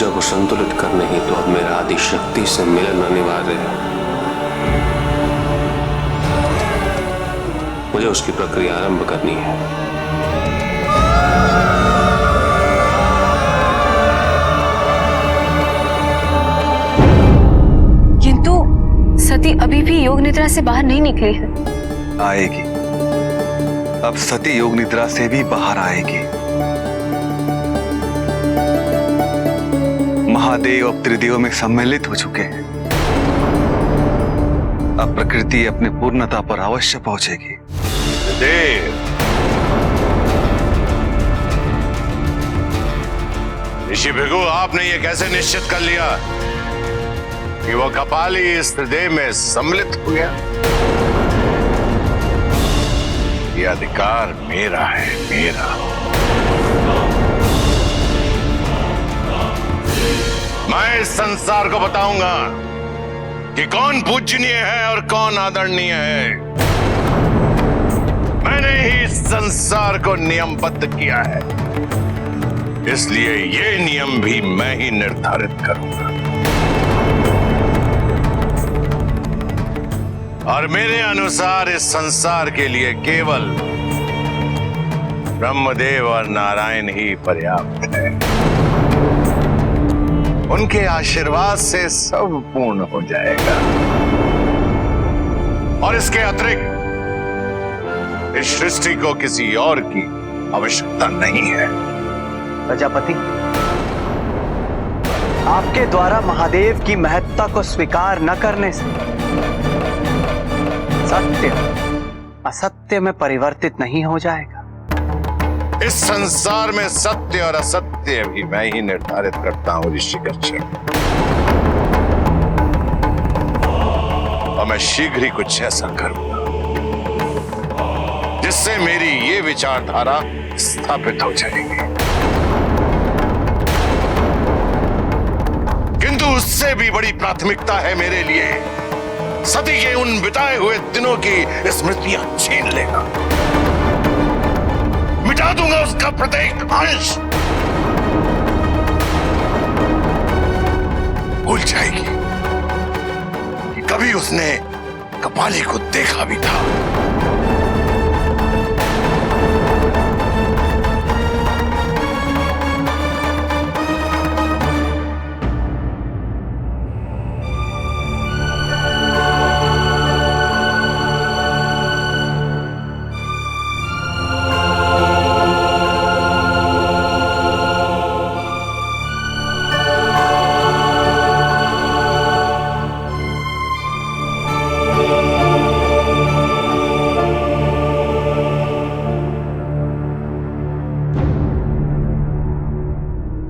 ऊर्जा को संतुलित करने ही तो अब मेरा आदि शक्ति से मिलन अनिवार्य है। मुझे उसकी प्रक्रिया आरंभ करनी है। किंतु सती अभी भी योग निद्रा से बाहर नहीं निकली है। आएगी, अब सती योग निद्रा से भी बाहर आएगी। महादेव अब त्रिदेव में सम्मिलित हो चुके हैं। अब प्रकृति अपने पूर्णता पर अवश्य पहुंचेगी। देव, ऋषि भृगु, आपने ये कैसे निश्चित कर लिया कि वो कपाली इस त्रिदेव में सम्मिलित हो गया? ये अधिकार मेरा है, मेरा। मैं इस संसार को बताऊंगा कि कौन पूजनीय है और कौन आदरणीय है। मैंने ही इस संसार को नियमबद्ध किया है, इसलिए ये नियम भी मैं ही निर्धारित करूंगा। और मेरे अनुसार इस संसार के लिए केवल ब्रह्मदेव और नारायण ही पर्याप्त है। उनके आशीर्वाद से सब पूर्ण हो जाएगा और इसके अतिरिक्त इस सृष्टि को किसी और की आवश्यकता नहीं है। प्रजापति, आपके द्वारा महादेव की महत्ता को स्वीकार न करने से सत्य असत्य में परिवर्तित नहीं हो जाएगा। इस संसार में सत्य और असत्य भी मैं ही निर्धारित करता हूं ऋषिकर्षण, और मैं शीघ्र ही कुछ ऐसा करूंगा जिससे मेरी ये विचारधारा स्थापित हो जाएगी। किंतु उससे भी बड़ी प्राथमिकता है मेरे लिए सती के उन बिताए हुए दिनों की स्मृतियां छीन लेना। मिटा दूंगा उसका प्रत्येक अंश। भूल जाएगी कि कभी उसने कपाली को देखा भी था।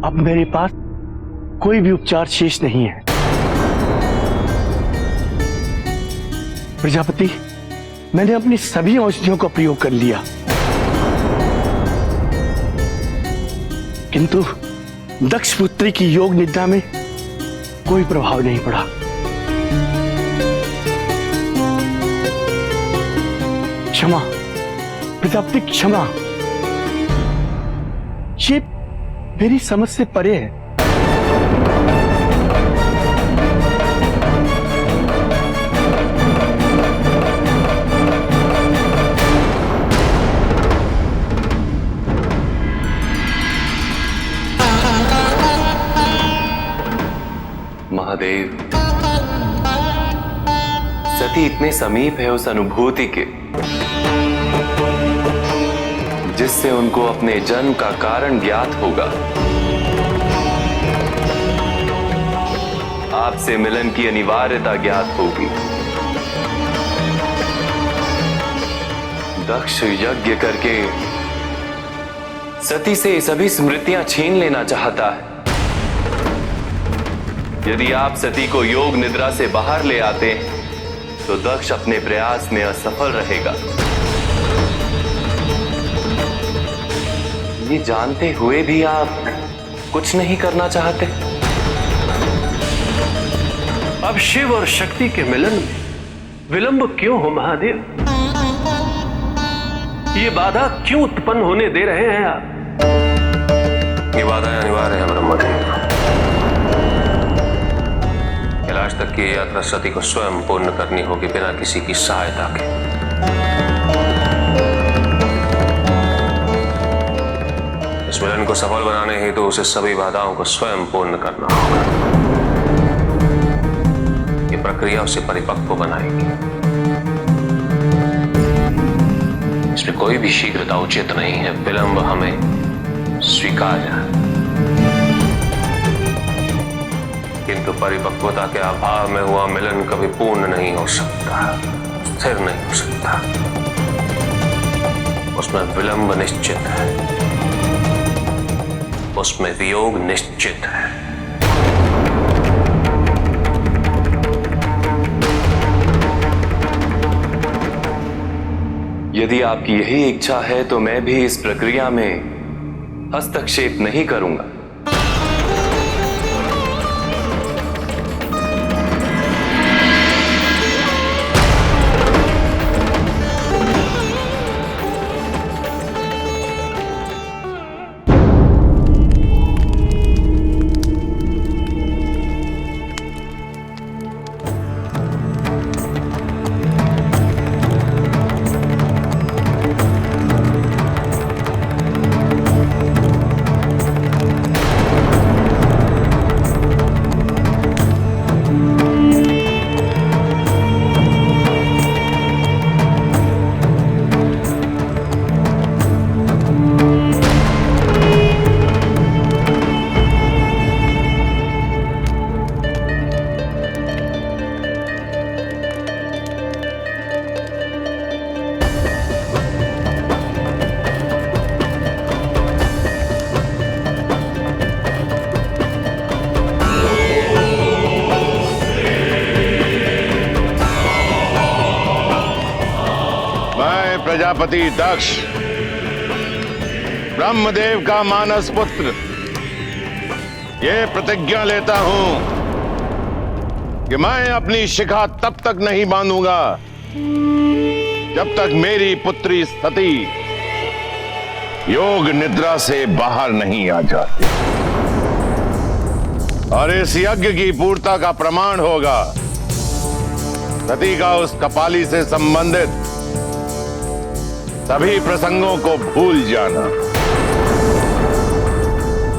अब मेरे पास कोई भी उपचार शेष नहीं है। प्रजापति, मैंने अपनी सभी औषधियों का प्रयोग कर लिया, किंतु दक्ष पुत्री की योग निद्रा में कोई प्रभाव नहीं पड़ा। क्षमा प्रजापति, क्षमा। ये मेरी समझ से परे है। महादेव, सती इतने समीप है उस अनुभूति के जिससे उनको अपने जन्म का कारण ज्ञात होगा। आपसे मिलन की अनिवार्यता ज्ञात होगी। दक्ष यज्ञ करके सती से सभी स्मृतियां छीन लेना चाहता है। यदि आप सती को योग निद्रा से बाहर ले आते तो दक्ष अपने प्रयास में असफल रहेगा। ये जानते हुए भी आप कुछ नहीं करना चाहते। अब शिव और शक्ति के मिलन में विलंब क्यों हो महादेव? ये बाधा क्यों उत्पन्न होने दे रहे हैं आप? ये बाधा अनिवार्य है ब्रह्मदेव। कि यह यात्रा सती को स्वयं पूर्ण करनी होगी, बिना किसी की सहायता के। इस मिलन को सफल बनाने हेतु उसे सभी बाधाओं को स्वयं पूर्ण करना होगा। ये प्रक्रिया उसे परिपक्व बनाएगी। इसमें कोई भी शीघ्रता उचित नहीं है। विलंब हमें स्वीकार्य है, किंतु परिपक्वता के अभाव में हुआ मिलन कभी पूर्ण नहीं हो सकता, स्थिर नहीं हो सकता। उसमें विलंब निश्चित है, उसमें वियोग निश्चित है। यदि आपकी यही इच्छा है तो मैं भी इस प्रक्रिया में हस्तक्षेप नहीं करूंगा। प्रजापति दक्ष, ब्रह्मदेव का मानस पुत्र, ये प्रतिज्ञा लेता हूं कि मैं अपनी शिखा तब तक नहीं बांधूंगा जब तक मेरी पुत्री सती योग निद्रा से बाहर नहीं आ जाती। और इस यज्ञ की पूर्णता का प्रमाण होगा सती का उस कपाली से संबंधित सभी प्रसंगों को भूल जाना।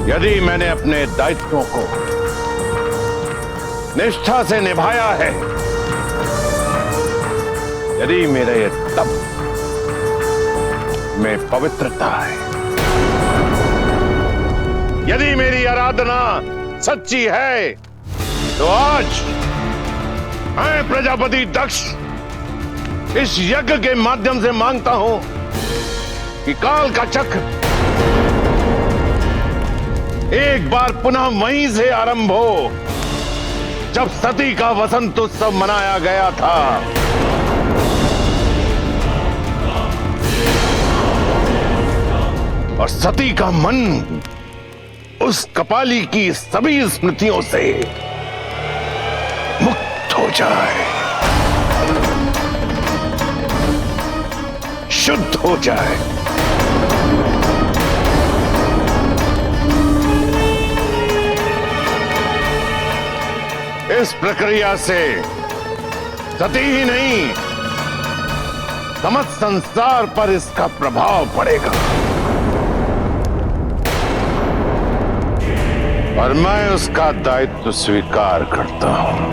यदि मैंने अपने दायित्वों को निष्ठा से निभाया है, यदि मेरा ये तप में पवित्रता है, यदि मेरी आराधना सच्ची है, तो आज मैं प्रजापति दक्ष इस यज्ञ के माध्यम से मांगता हूं कि काल का चक्र एक बार पुनः वहीं से आरंभ हो जब सती का वसंत उत्सव मनाया गया था। और सती का मन उस कपाली की सभी स्मृतियों से मुक्त हो जाए, शुद्ध हो जाए। इस प्रक्रिया से सती ही नहीं, समस्त संसार पर इसका प्रभाव पड़ेगा। और मैं उसका दायित्व स्वीकार करता हूं।